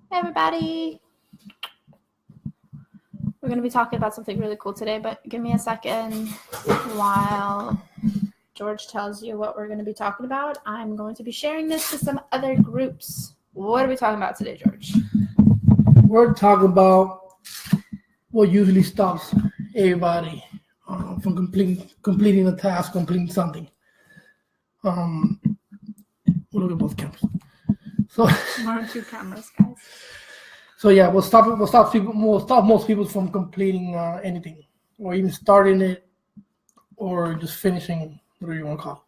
Hey everybody. We're going to be talking about something really cool today, but give me a second while George tells you what we're going to be talking about. I'm going to be sharing this to some other groups. What are we talking about today, George? We're talking about what usually stops everybody from completing a task, completing something. We'll look at both cameras. So, one or two cameras, guys. So yeah, we'll stop most people from completing anything, or even starting it, or just finishing, whatever you want to call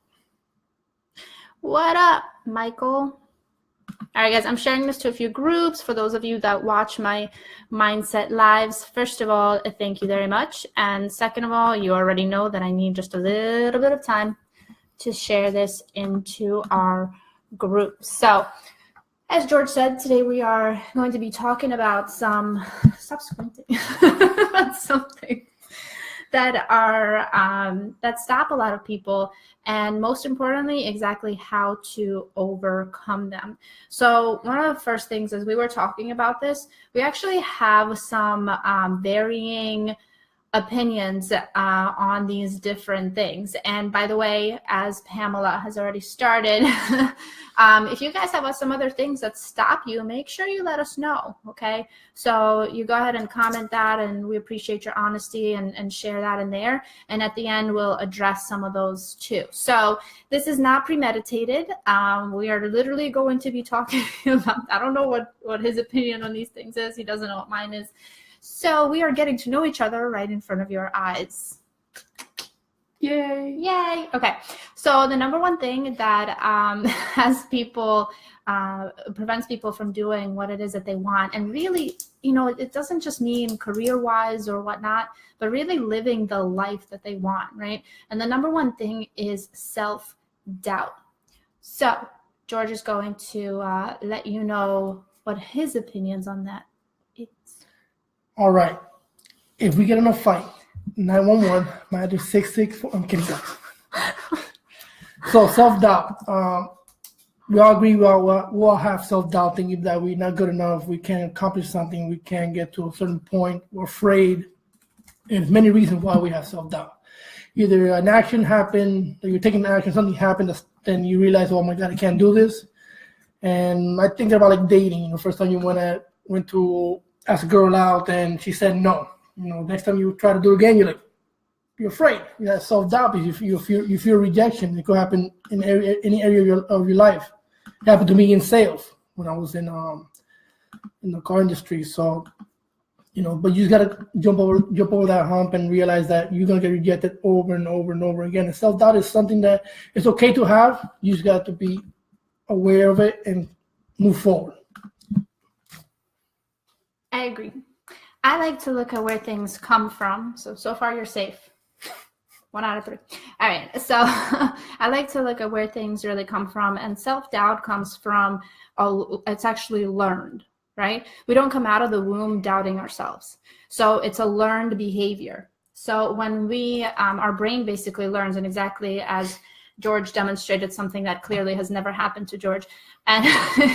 it. What up, Michael? All right, guys, I'm sharing this to a few groups. For those of you that watch my Mindset Lives, first of all, thank you very much. And second of all, you already know that I need just a little bit of time to share this into our group. So, as George said, today we are going to be talking about something that stop a lot of people, and most importantly, exactly how to overcome them. So one of the first things as we were talking about this, we actually have some varying opinions on these different things. And by the way, as Pamela has already started, if you guys have some other things that stop you, make sure you let us know, okay? So you go ahead and comment that, and we appreciate your honesty and share that in there. And at the end, we'll address some of those too. So this is not premeditated. We are literally going to be talking about, I don't know what his opinion on these things is. He doesn't know what mine is. So we are getting to know each other right in front of your eyes. Yay. Yay. Okay. So the number one thing that prevents people from doing what it is that they want, and really, it doesn't just mean career-wise or whatnot, but really living the life that they want, right? And the number one thing is self-doubt. So George is going to let you know what his opinions on that is. All right. If we get in a fight, 911, might do 664. I'm kidding. So self-doubt. We all agree we all have self-doubt, thinking that we're not good enough, we can't accomplish something, we can't get to a certain point, we're afraid. And there's many reasons why we have self-doubt. Either an action happened, or you're taking action, something happened, then you realize, oh my God, I can't do this. And I think about like dating. First time you went to ask a girl out and she said no. Next time you try to do it again, you're afraid. You have self-doubt because you feel rejection. It could happen in any area of your life. It happened to me in sales when I was in the car industry. So, but you just gotta jump over that hump and realize that you're gonna get rejected over and over and over again. And self-doubt is something that it's okay to have. You just got to be aware of it and move forward. I agree. I like to look at where things come from. So far you're safe. 1 out of 3. All right. So I like to look at where things really come from. And self-doubt comes from, it's actually learned, right? We don't come out of the womb doubting ourselves. So it's a learned behavior. So when our brain basically learns, and exactly as George demonstrated something that clearly has never happened to George, and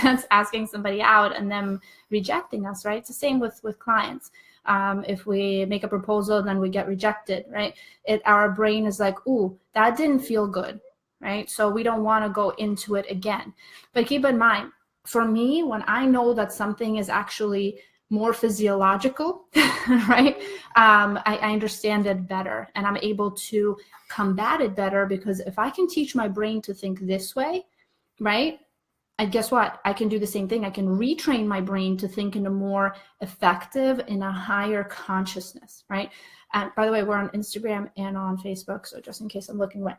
that's asking somebody out and them rejecting us, right? It's the same with clients. If we make a proposal and then we get rejected, right? Our brain is like, ooh, that didn't feel good, right? So we don't want to go into it again. But keep in mind, for me, when I know that something is actually more physiological, right? I understand it better, and I'm able to combat it better, because if I can teach my brain to think this way, right? And guess what? I can do the same thing. I can retrain my brain to think in a more effective, in a higher consciousness, right? And by the way, we're on Instagram and on Facebook, so just in case I'm looking away.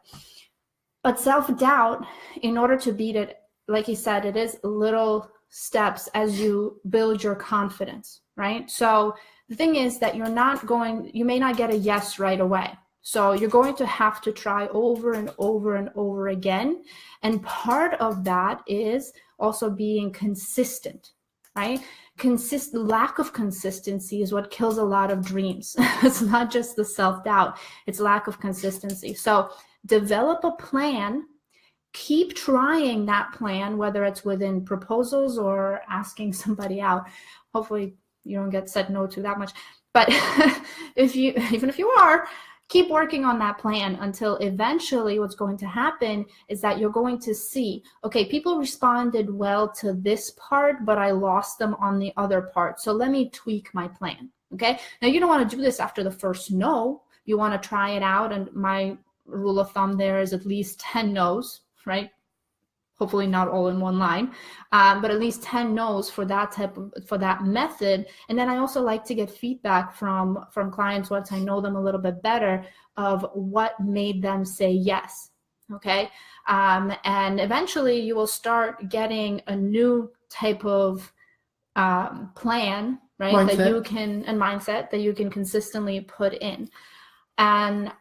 But self-doubt, in order to beat it, like he said, it is little steps as you build your confidence, right? So the thing is that you may not get a yes right away. So you're going to have to try over and over and over again. And part of that is also being consistent, right? Lack of consistency is what kills a lot of dreams. It's not just the self-doubt, it's lack of consistency. So develop a plan, keep trying that plan, whether it's within proposals or asking somebody out. Hopefully you don't get said no to that much. But even if you are, keep working on that plan until eventually what's going to happen is that you're going to see, okay, people responded well to this part, but I lost them on the other part. So let me tweak my plan. Okay. Now you don't want to do this after the first no. You want to try it out. And my rule of thumb there is at least 10 no's, right? Hopefully not all in one line, but at least 10 no's for that method. And then I also like to get feedback from clients once I know them a little bit better of what made them say yes. Okay. And eventually you will start getting a new type of plan, right? Mindset. That you can, and mindset that you can consistently put in. And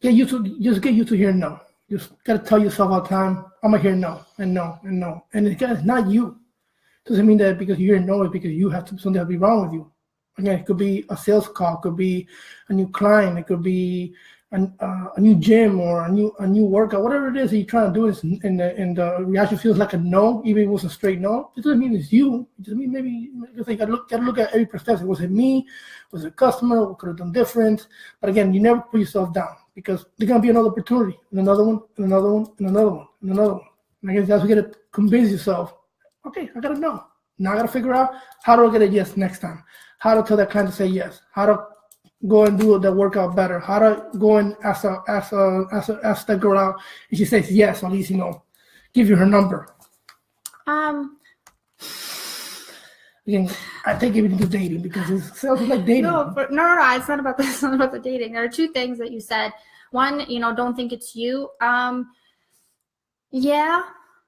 get used to hearing no. You just got to tell yourself all the time, I'm going to hear no and no and no. And it's not you. Doesn't mean that because you hear no, it's because you have something to be wrong with you. Again, it could be a sales call, it could be a new client, it could be a new gym or a new workout, whatever it is that you're trying to do is and the reaction feels like a no, even if it was a straight no. It doesn't mean it's you. It just means maybe you got to look at every perspective. Was it me? Was it a customer? What could have done different? But again, you never put yourself down because there's gonna be another opportunity and another one and another one and another one and another one. And I guess that's what you gotta convince yourself. Okay, I gotta know. Now I gotta figure out how do I get a yes next time? How to tell that client to say yes? How to go and do the workout better? How to go and ask that girl out and she says yes, at least give you her number. Again, I take everything to dating because it sounds like dating. No, it's not about this. It's not about the dating. There are two things that you said. One, don't think it's you. Yeah,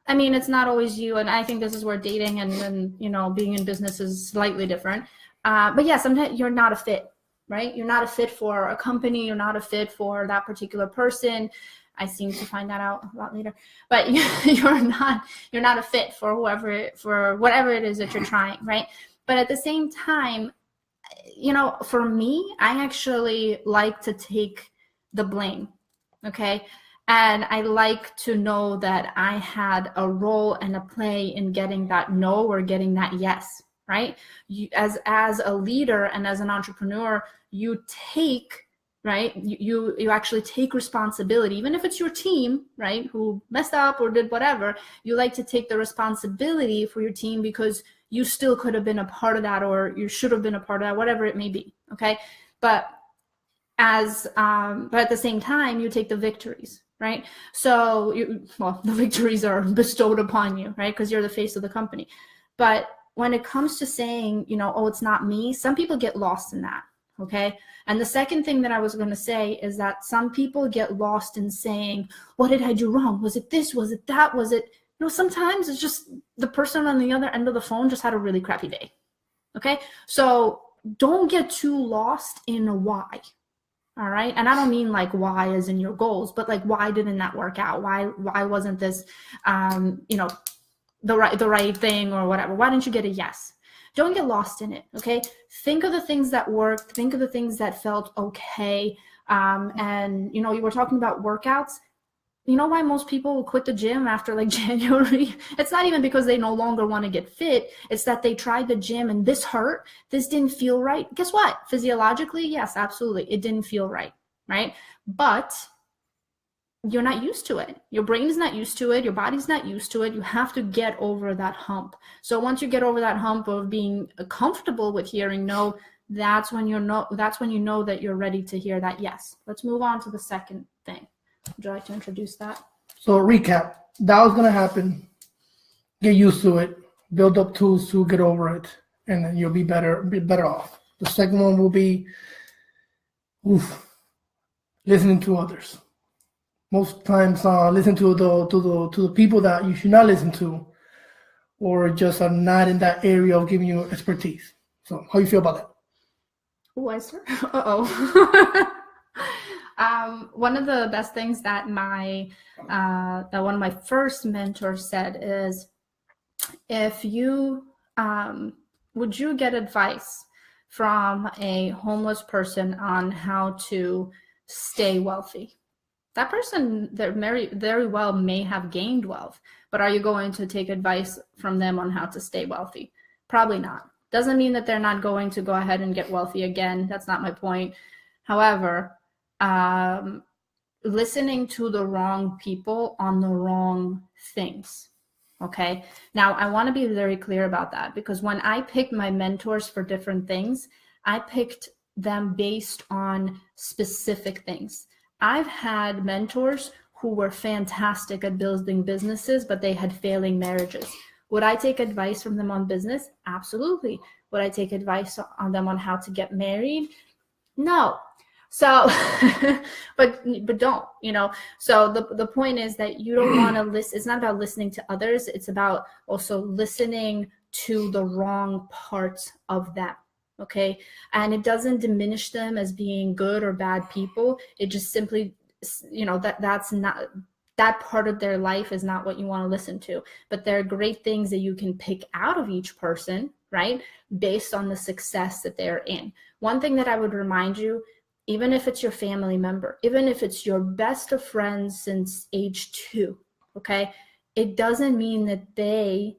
I mean, it's not always you, and I think this is where dating and being in business is slightly different. But yeah, sometimes you're not a fit, right? You're not a fit for a company. You're not a fit for that particular person. I seem to find that out a lot later. But you're not a fit for whatever it is that you're trying, right? But at the same time, for me, I actually like to take the blame, okay? And I like to know that I had a role and a play in getting that no or getting that yes, right? As a leader and as an entrepreneur, you take, right? You actually take responsibility, even if it's your team, right, who messed up or did whatever. You like to take the responsibility for your team because you still could have been a part of that, or you should have been a part of that, whatever it may be. Okay, but at the same time, you take the victories, right? So the victories are bestowed upon you, right? Because you're the face of the company. But when it comes to saying, oh, it's not me, some people get lost in that. Okay. And the second thing that I was going to say is that some people get lost in saying, what did I do wrong? Was it this? Was it that? Was it, sometimes it's just the person on the other end of the phone just had a really crappy day. Okay. So don't get too lost in why. All right. And I don't mean like why as in your goals, but like, why didn't that work out? Why wasn't this, the right thing or whatever? Why didn't you get a yes? Don't get lost in it, okay? Think of the things that worked. Think of the things that felt okay. And, you were talking about workouts. You know why most people will quit the gym after like January? It's not even because they no longer want to get fit. It's that they tried the gym and this hurt. This didn't feel right. Guess what? Physiologically, yes, absolutely. It didn't feel right, right? But you're not used to it. Your brain is not used to it. Your body's not used to it. You have to get over that hump. So once you get over that hump of being comfortable with hearing no, that's when you know that you're ready to hear that yes. Let's move on to the second thing. Would you like to introduce that? So recap, that was going to happen. Get used to it. Build up tools to get over it. And then you'll be better off. The second one will be listening to others. Most times, listen to the people that you should not listen to, or just are not in that area of giving you expertise. So, how you feel about that? Oh, I sir. One of the best things that one of my first mentors said is, if you would you get advice from a homeless person on how to stay wealthy? That person very well may have gained wealth, but are you going to take advice from them on how to stay wealthy? Probably not. Doesn't mean that they're not going to go ahead and get wealthy again. That's not my point. However, listening to the wrong people on the wrong things. Okay. Now, I want to be very clear about that, because when I picked my mentors for different things, I picked them based on specific things. I've had mentors who were fantastic at building businesses, but they had failing marriages. Would I take advice from them on business? Absolutely. Would I take advice on them on how to get married? No. So, but don't, so the point is that you don't want to listen. It's not about listening to others. It's about also listening to the wrong parts of them. Okay. And it doesn't diminish them as being good or bad people. It just simply, that's not, that part of their life is not what you want to listen to. But there are great things that you can pick out of each person, right? Based on the success that they're in. One thing that I would remind you, even if it's your family member, even if it's your best of friends since age 2, okay, it doesn't mean that they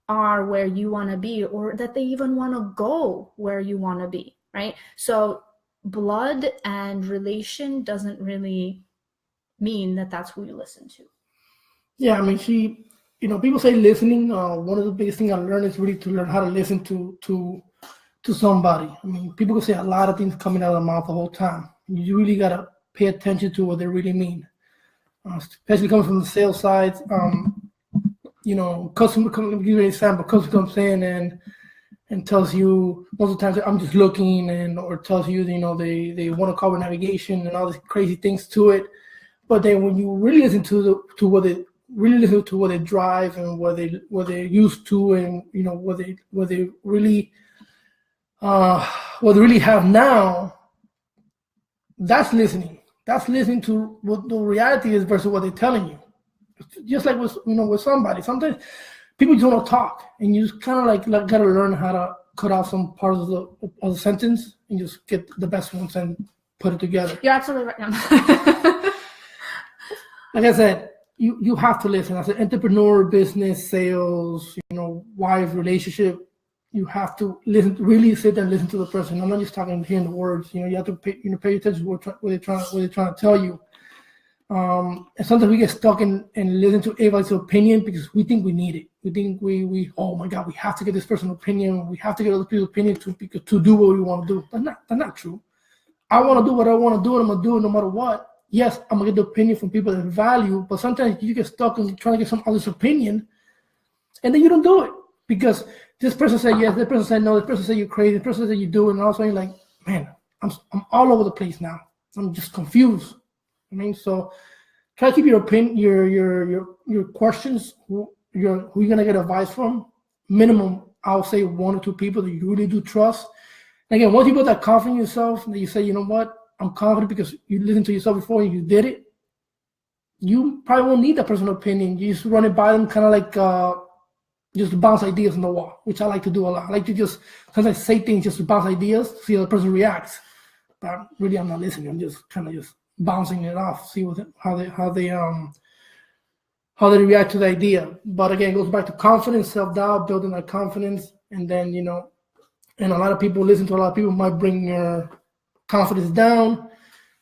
are where you want to be, or that they even want to go where you want to be, right? So blood and relation doesn't really mean that that's who you listen to. Yeah, I mean, people say listening. One of the biggest things I learned is really to learn how to listen to somebody. I mean, people can say a lot of things coming out of their mouth the whole time. You really got to pay attention to what they really mean, especially coming from the sales side. Customer, let me give you an example. Customer comes in and tells you most of the time, I'm just looking, or tells you, they want to cover navigation and all these crazy things to it. But then when you really listen to what they drive and what they're used to, and what they really have now, that's listening. That's listening to what the reality is versus what they're telling you. Just like with somebody, sometimes people just want to talk, and you just kind of like got to learn how to cut out some parts of the sentence and just get the best ones and put it together. You're absolutely right. Like I said, you have to listen. As an entrepreneur, business, sales, wife, relationship, you have to listen, really sit and listen to the person. I'm not just hearing the words. You have to pay attention to what they're trying to tell you. And sometimes we get stuck and listen to everybody's opinion because we think we need it. We think we oh my God, we have to get this person's opinion. We have to get other people's opinion to do what we want to do. That's not true. I want to do what I want to do, and I'm going to do it no matter what. Yes, I'm going to get the opinion from people that value, but sometimes you get stuck in trying to get some other's opinion, and then you don't do it because this person said yes, this person said no, this person said you're crazy, this person said you do it, and all of a sudden you're like, man, I'm all over the place now. I'm just confused. I mean, so try to keep your opinion, your questions, who you're going to get advice from. Minimum, I'll say 1 or 2 people that you really do trust. And again, once you put that confidence in yourself, that you say, you know what, I'm confident because you listened to yourself before and you did it, you probably won't need that person's opinion. You just run it by them, kind of like just bounce ideas on the wall, which I like to do a lot. I like to just sometimes say things just to bounce ideas, see how the person reacts. But really, I'm not listening. I'm just kind of just bouncing it off, see how they react to the idea. But again, it goes back to confidence, self-doubt, building that confidence, and then and a lot of people listen to a lot of people might bring your confidence down,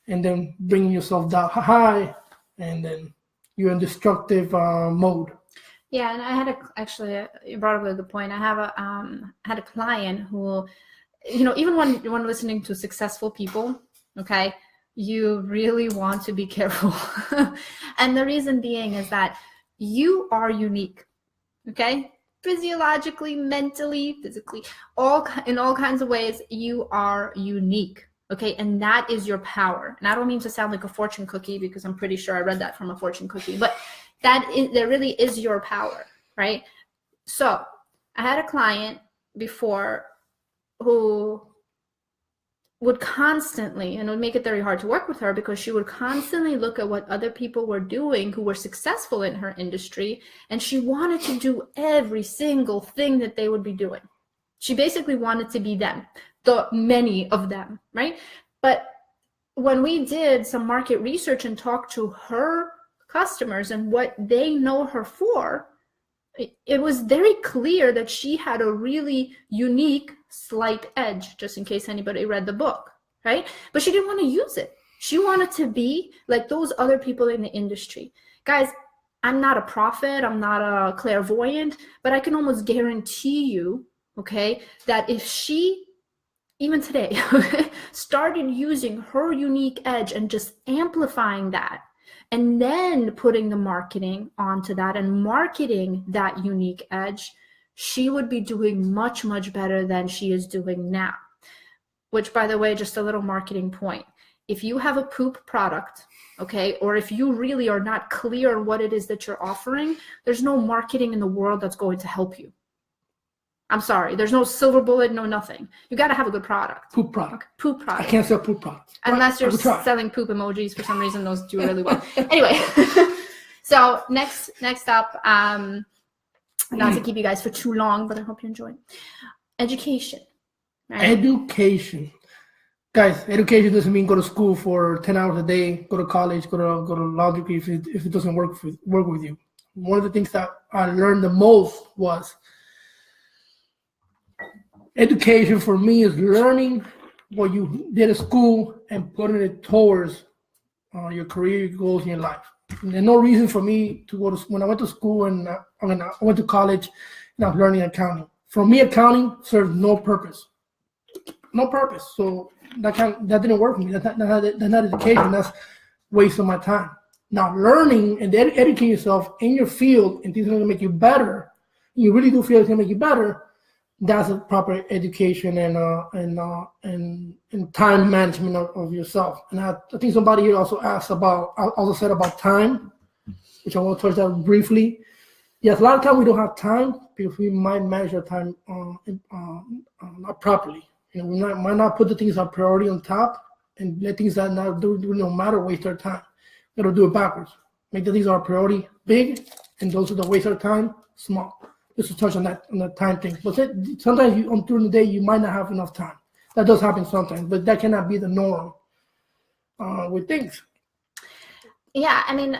and then bringing yourself down high, and then you're in destructive mode. Yeah, and I had you brought up a good point. I have had a client who, even when listening to successful people, okay, you really want to be careful. And the reason being is that you are unique, okay? Physiologically, mentally, physically, in all kinds of ways, you are unique. Okay, and that is your power. And I don't mean to sound like a fortune cookie, because I'm pretty sure I read that from a fortune cookie, but that really is your power, right? So I had a client before who would constantly, and it would make it very hard to work with her, because she would constantly look at what other people were doing who were successful in her industry, and she wanted to do every single thing that they would be doing. She basically wanted to be them, the many of them, right? But when we did some market research and talked to her customers and what they know her for, it was very clear that she had a really unique slight edge, just in case anybody read the book, right? But she didn't want to use it. She wanted to be like those other people in the industry. Guys, I'm not a prophet, I'm not a clairvoyant, but I can almost guarantee you, okay, that if she, even today, started using her unique edge and just amplifying that, and then putting the marketing onto that and marketing that unique edge, she would be doing much, much better than she is doing now. Which, by the way, just a little marketing point. If you have a poop product, okay, or if you really are not clear on what it is that you're offering, there's no marketing in the world that's going to help you. I'm sorry, there's no silver bullet, no nothing. You got to have a good product. Poop product. Okay. Poop product. I can't sell poop products. Unless you're selling poop emojis. For some reason, those do really well. Anyway, so next up, not to keep you guys for too long, but I hope you enjoy. Education. Right? Education. Guys, education doesn't mean go to school for 10 hours a day, go to college, go to law degree if it doesn't work with you. One of the things that I learned the most was education for me is learning what you did at school and putting it towards your career, your goals in your life. And there's no reason for me to go to when I went to school and I went to college and I was learning accounting. For me, accounting served no purpose. No purpose. So that didn't work for me. That's not education. That's waste of my time. Now, learning and educating yourself in your field and things are going to make you better. You really do feel it's going to make you better. That's a proper education and time management of yourself. And I think somebody here also said about time, which I want to touch on briefly. Yes, a lot of times we don't have time because we might manage our time not properly. You know, we might not put the things our priority on top and let things that not do no matter waste our time. We gotta do it backwards. Make the things our priority big, and those that waste our time small. Just to touch on that time thing. But sometimes during the day you might not have enough time. That does happen sometimes, but that cannot be the norm with things. Yeah, I mean,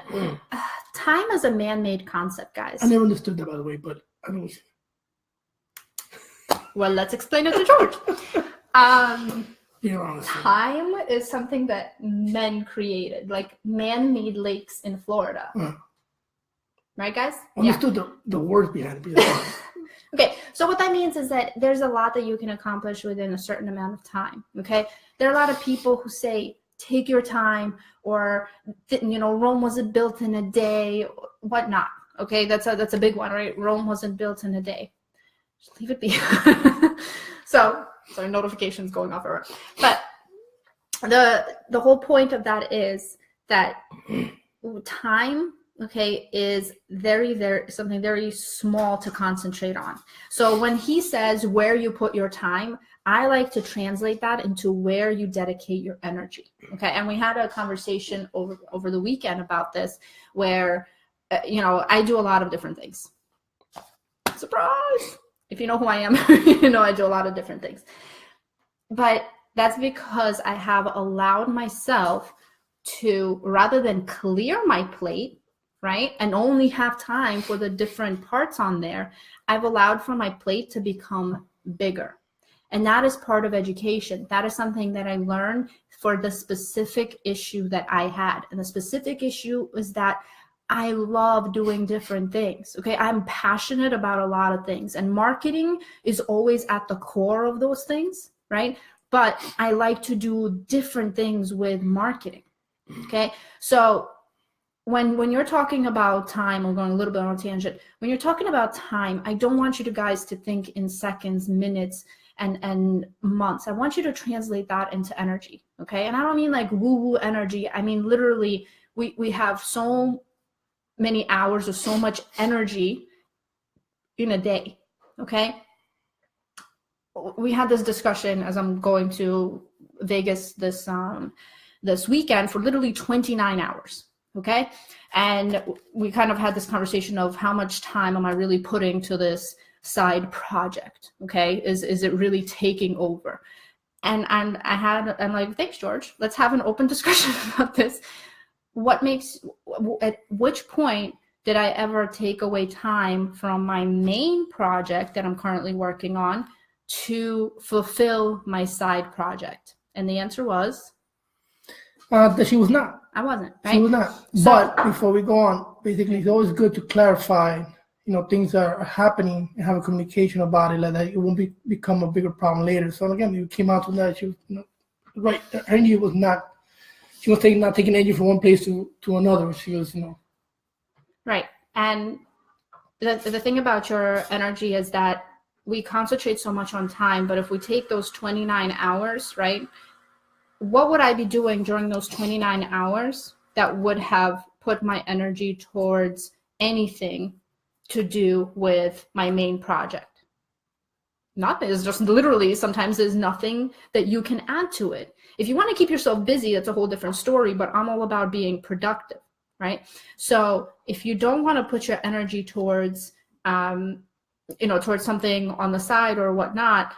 time is a man-made concept, guys. I never understood that, by the way, but I don't. Well, let's explain it to George. Time is something that men created, like man-made lakes in Florida. Right, guys? Understood the words behind it. Okay, so what that means is that there's a lot that you can accomplish within a certain amount of time, okay? There are a lot of people who say, take your time, or, Rome wasn't built in a day, whatnot, okay? That's a big one, right? Rome wasn't built in a day. Just leave it be. So, sorry, notifications going off. But the whole point of that is that time, okay, is something very small to concentrate on. So when he says where you put your time, I like to translate that into where you dedicate your energy. Okay, and we had a conversation over the weekend about this, where I do a lot of different things. Surprise! If you know who I am, I do a lot of different things. But that's because I have allowed myself to, rather than clear my plate, right, and only have time for the different parts on there, I've allowed for my plate to become bigger. And that is part of education. That is something that I learned for the specific issue that I had. And the specific issue is that I love doing different things. Okay, I'm passionate about a lot of things, and marketing is always at the core of those things, right? But I like to do different things with marketing. Okay, so when you're talking about time, we're going a little bit on a tangent. When you're talking about time, I don't want you guys to think in seconds, minutes, and months. I want you to translate that into energy. Okay, and I don't mean like woo-woo energy. I mean literally, we have so many hours of so much energy in a day. Okay, we had this discussion as I'm going to Vegas this weekend for literally 29 hours. Okay, and we kind of had this conversation of how much time am I really putting to this side project? Okay, is it really taking over? And I'm like, thanks, George. Let's have an open discussion about this. At which point did I ever take away time from my main project that I'm currently working on to fulfill my side project? And the answer was that she was not. I wasn't, right? She was not. But before we go on, basically, it's always good to clarify, things that are happening and have a communication about it, like that it won't become a bigger problem later. So again, you came out to that she was right. Her energy was not. She was not taking energy from one place to another. She was, right. And the thing about your energy is that we concentrate so much on time, but if we take those 29 hours, right? What would I be doing during those 29 hours that would have put my energy towards anything to do with my main project? Nothing. It's just literally, sometimes there's nothing that you can add to it. If you want to keep yourself busy, that's a whole different story, but I'm all about being productive, right? So if you don't want to put your energy towards, towards something on the side or whatnot,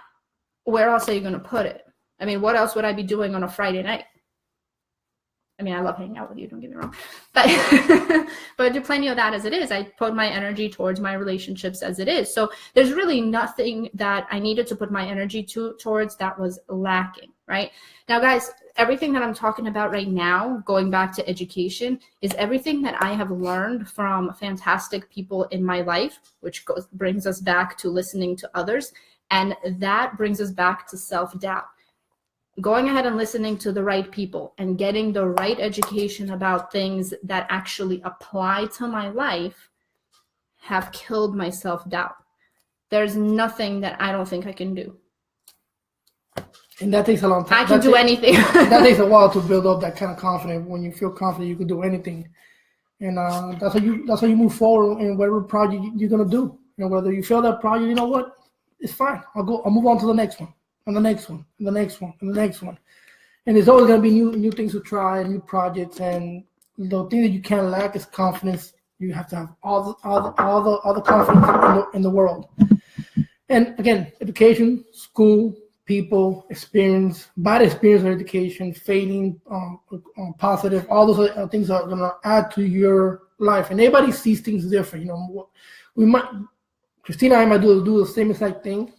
where else are you going to put it? I mean, what else would I be doing on a Friday night? I mean, I love hanging out with you, don't get me wrong. But but I do plenty of that as it is. I put my energy towards my relationships as it is. So there's really nothing that I needed to put my energy towards that was lacking, right? Now, guys, everything that I'm talking about right now, going back to education, is everything that I have learned from fantastic people in my life, which brings us back to listening to others. And that brings us back to self-doubt. Going ahead and listening to the right people and getting the right education about things that actually apply to my life have killed my self-doubt. There's nothing that I don't think I can do. And that takes a long time. I can do anything. That takes a while to build up that kind of confidence. When you feel confident, you can do anything. And that's how you move forward in whatever project you're gonna do. Whether you fail that project, you know what? It's fine. I'll move on to the next one. And the next one, and the next one, and the next one. And there's always going to be new things to try, new projects. And the thing that you can't lack is confidence. You have to have all the confidence in the world. And again, education, school, people, experience, bad experience or education, failing, positive, all those other things are going to add to your life. And everybody sees things different. Kristina and I might do the same exact thing.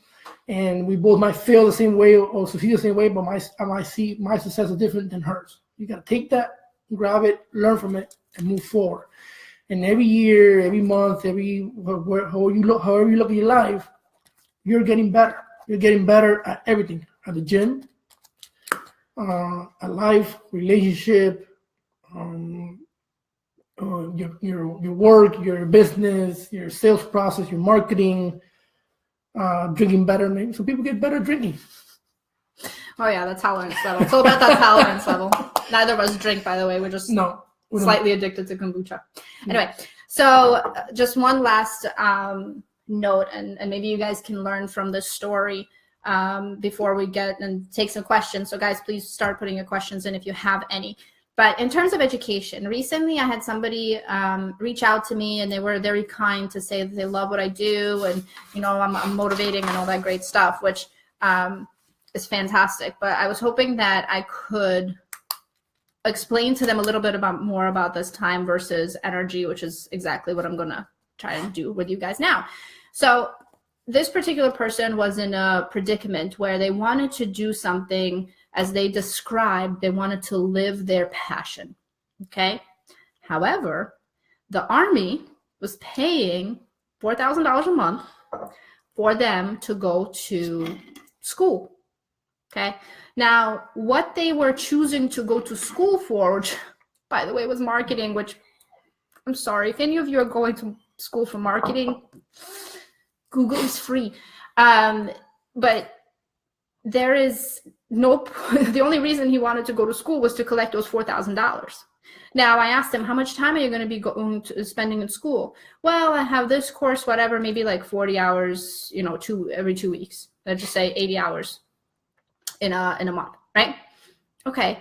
And we both might fail the same way or succeed the same way, but I might see my success is different than hers. You got to take that, grab it, learn from it, and move forward. And every year, every month, however you look at your life, you're getting better. You're getting better at everything, at the gym, at life, relationship, your work, your business, your sales process, your marketing. Drinking better, maybe some people get better at drinking. Oh yeah, the tolerance level. It's all about that tolerance level. Neither of us drink, by the way. We're just slightly addicted to kombucha. Anyway, so just one last note, and maybe you guys can learn from this story before we get and take some questions. So guys, please start putting your questions in if you have any. But in terms of education, recently I had somebody reach out to me, and they were very kind to say that they love what I do, and I'm motivating and all that great stuff, which is fantastic. But I was hoping that I could explain to them a little bit more about this time versus energy, which is exactly what I'm gonna try and do with you guys now. So this particular person was in a predicament where they wanted to do something. As they described, they wanted to live their passion, okay? However, the Army was paying $4,000 a month for them to go to school, okay? Now, what they were choosing to go to school for, which, by the way, was marketing, which, I'm sorry, if any of you are going to school for marketing, Google is free. But there is the only reason he wanted to go to school was to collect those $4,000. Now I asked him, how much time are you going to be spending in school? Well, I have this course, whatever, maybe like 40 hours, every 2 weeks. Let's just say 80 hours in a month, right? Okay.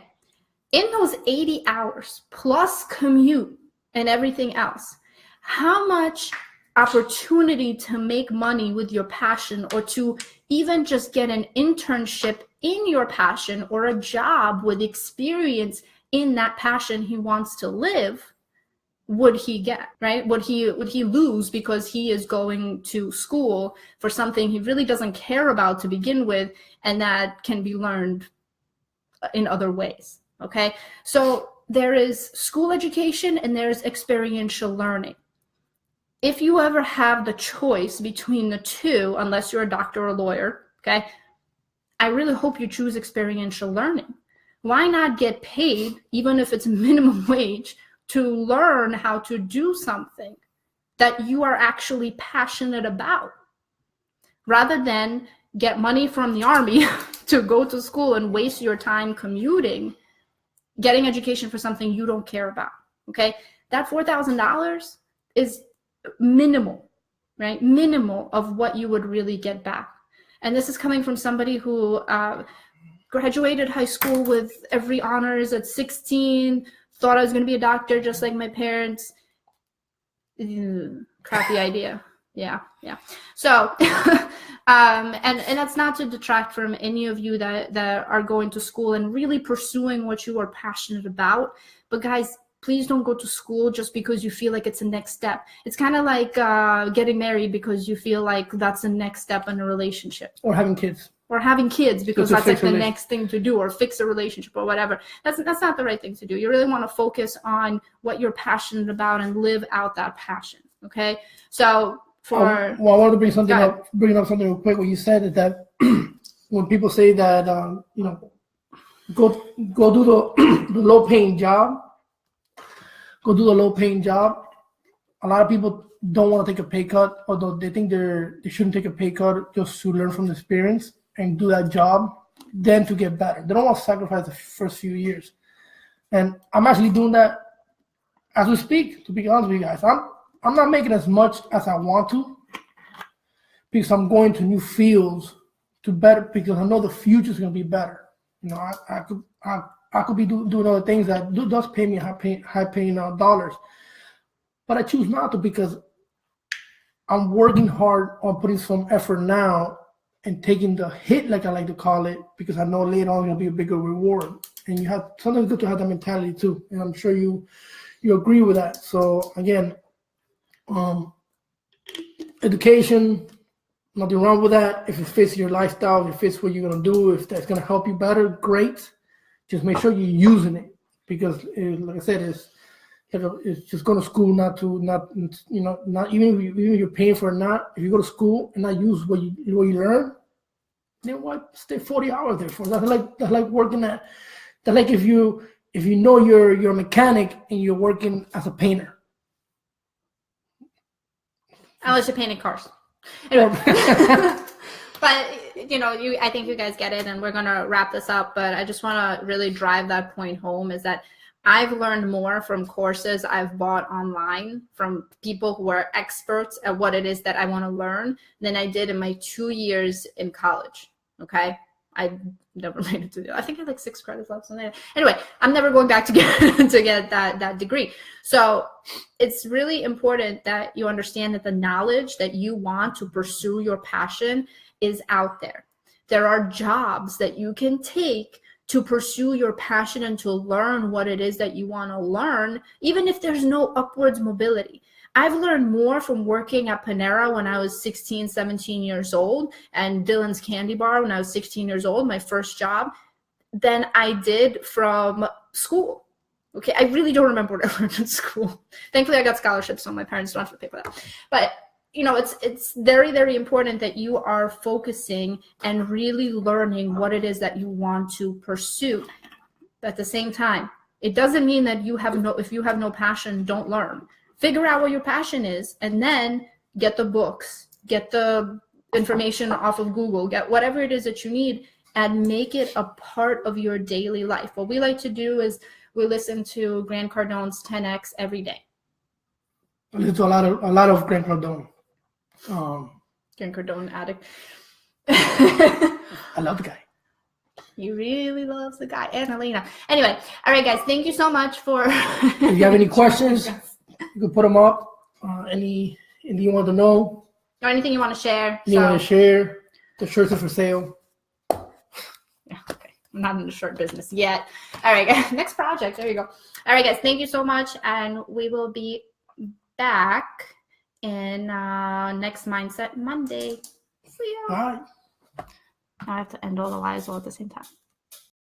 In those 80 hours plus commute and everything else, how much opportunity to make money with your passion or to even just get an internship in your passion or a job with experience in that passion he wants to live, would he get, right? Would he lose because he is going to school for something he really doesn't care about to begin with, and that can be learned in other ways, okay? So there is school education and there's experiential learning. If you ever have the choice between the two, unless you're a doctor or a lawyer, okay, I really hope you choose experiential learning. Why not get paid, even if it's minimum wage, to learn how to do something that you are actually passionate about, rather than get money from the army to go to school and waste your time commuting, getting education for something you don't care about, okay? That $4,000 is minimal, right? Minimal of what you would really get back. And this is coming from somebody who graduated high school with every honors at 16, thought I was going to be a doctor just like my parents. Crappy idea. Yeah. So, and that's not to detract from any of you that are going to school and really pursuing what you are passionate about. But guys, please don't go to school just because you feel like it's a next step. It's kind of like getting married because you feel like that's the next step in a relationship. Or having kids. Or having kids because that's like the next thing to do, or fix a relationship or whatever. That's not the right thing to do. You really want to focus on what you're passionate about and live out that passion. Okay. So I wanted to bring up something real quick. What you said is that when people say that go do the low paying job, a lot of people don't want to take a pay cut, although they think they shouldn't take a pay cut just to learn from the experience and do that job, then to get better. They don't want to sacrifice the first few years. And I'm actually doing that as we speak, to be honest with you guys. I'm not making as much as I want to because I'm going to new fields to better, because I know the future is going to be better. I could be doing other things that does pay me high paying dollars, but I choose not to because I'm working hard on putting some effort now and taking the hit, like I like to call it, because I know later on it'll be a bigger reward. And you have sometimes good to have that mentality too. And I'm sure you agree with that. So again, education, nothing wrong with that. If it fits your lifestyle, if it fits what you're gonna do, if that's gonna help you better, great. Just make sure you're using it, because like I said, it's just going to school not even if you're paying for it. Not if you go to school and not use what you learn, then why stay 40 hours there for? That's like working at. That's like if you know you're a mechanic and you're working as a painter. Unless you're painting cars. Anyway. But I think you guys get it, and we're gonna wrap this up. But I just want to really drive that point home: is that I've learned more from courses I've bought online from people who are experts at what it is that I want to learn than I did in my 2 years in college. Okay, I never made it to. I think I had like 6 credits left. Anyway, I'm never going back to get that degree. So it's really important that you understand that the knowledge that you want to pursue your passion is out there. There are jobs that you can take to pursue your passion and to learn what it is that you want to learn, even if there's no upwards mobility. I've learned more from working at Panera when I was 16, 17 years old, and Dylan's Candy Bar when I was 16 years old, my first job, than I did from school. Okay, I really don't remember what I learned in school. Thankfully, I got scholarships, so my parents don't have to pay for that. But it's very, very important that you are focusing and really learning what it is that you want to pursue. But at the same time, it doesn't mean that if you have no passion, don't learn. Figure out what your passion is, and then get the books, get the information off of Google, get whatever it is that you need, and make it a part of your daily life. What we like to do is we listen to Grant Cardone's 10X every day. I listen to a lot of Grant Cardone. Grant Cardone addict. I love the guy. He really loves the guy. And Elena. Anyway, all right, guys. Thank you so much for. If you have any questions, you can put them anything you want to know. Or anything you want to share. You want to share. The shirts are for sale. Yeah, okay. I'm not in the shirt business yet. All right, guys. Next project. There you go. All right, guys. Thank you so much. And we will be back in next Mindset Monday. See you. All right. I have to end all the lies all at the same time.